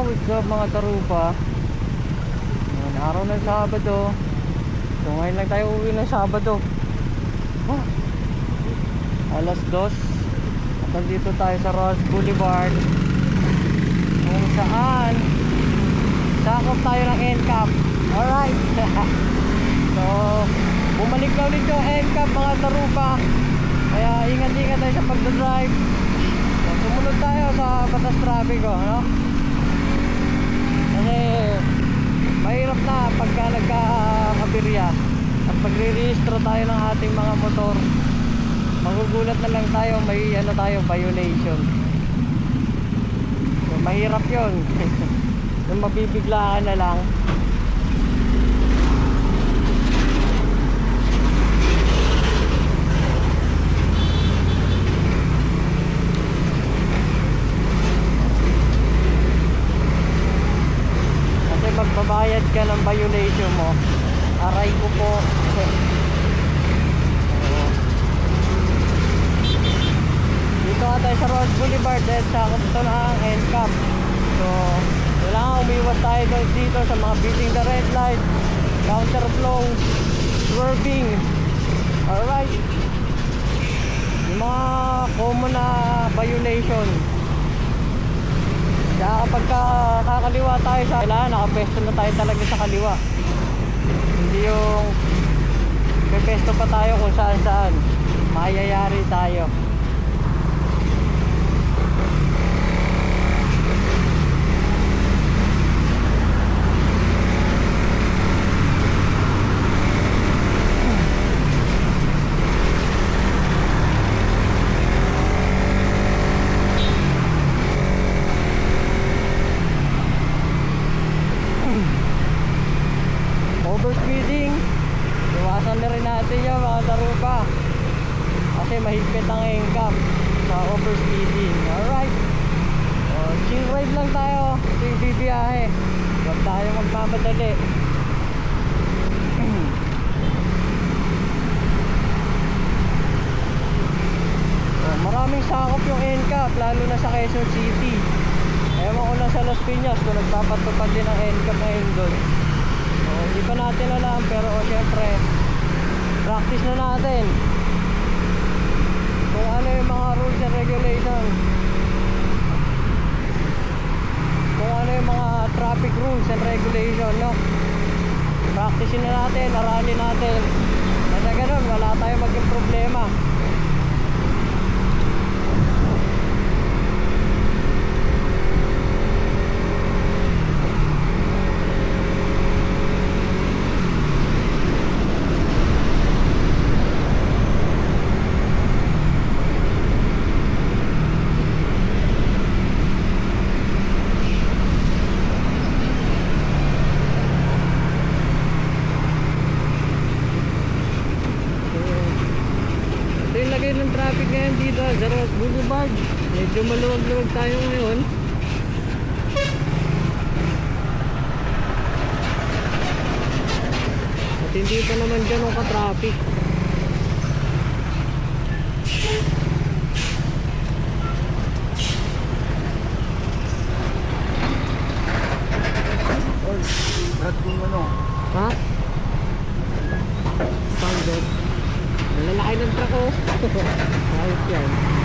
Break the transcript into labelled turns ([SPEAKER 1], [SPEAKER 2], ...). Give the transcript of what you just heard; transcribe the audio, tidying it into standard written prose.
[SPEAKER 1] what's up mga tarupa? Ngayon, araw ng Sabado. So ngayon lang tayo uwi ng Sabado. Alas 2. At nandito tayo sa Ross Boulevard, kung saan sakop tayo ng NCAP. Alright. So bumalik na ulit yung NCAP mga tarupa. Kaya ingat-ingat tayo sa pagdadrive. So sumunod tayo sa batas traffic, no? Kasi mahirap na pagka nagkakabirya at pagre-rehistro tayo ng ating mga motor. Magugulat na lang tayo, may ano tayo, violation. So mahirap yun. Yung mabibiglaan na lang. Magbabayad ka ng violation mo. Aray ko po. Dito nga tayo sa Ross Boulevard dahil sakop ito ng NCAP. So kailangan umiwas tayo dito sa mga beating the red light, counterflow, swerving. Alright, yung mga common na violation. Kaya kapag kakaliwa tayo sa kailangan, nakapesto na tayo talaga sa kaliwa. Hindi yung pepesto pa tayo kung saan saan. Mayayari tayo. Overspeeding, iwasan na rin natin yan mga tarupa, kasi mahigpit ang NCAP sa overspeeding. Alright, chill ride lang tayo. Ito yung bibiyahe, huwag tayo magmamadali. Maraming sakop yung NCAP, lalo na sa Quezon City. Ewan ko lang sa Las Piñas kung nagpapatupad din ang NCAP ngayon doon. Hindi pa natin alam, pero syempre practice na natin kung ano yung mga rules and regulation, kung ano yung mga traffic rules and regulation, no? Practice na natin, aralin natin, kasi ganun wala tayong maging problema. Ng traffic ngayon dito sa Ross Boulevard. Medyo maluwag-luwag tayo ngayon. At hindi pa naman ganun ka-traffic.
[SPEAKER 2] Brad kung ano?
[SPEAKER 1] Ha? Pangod. Malalaki ng truck, oh. Ayos yan.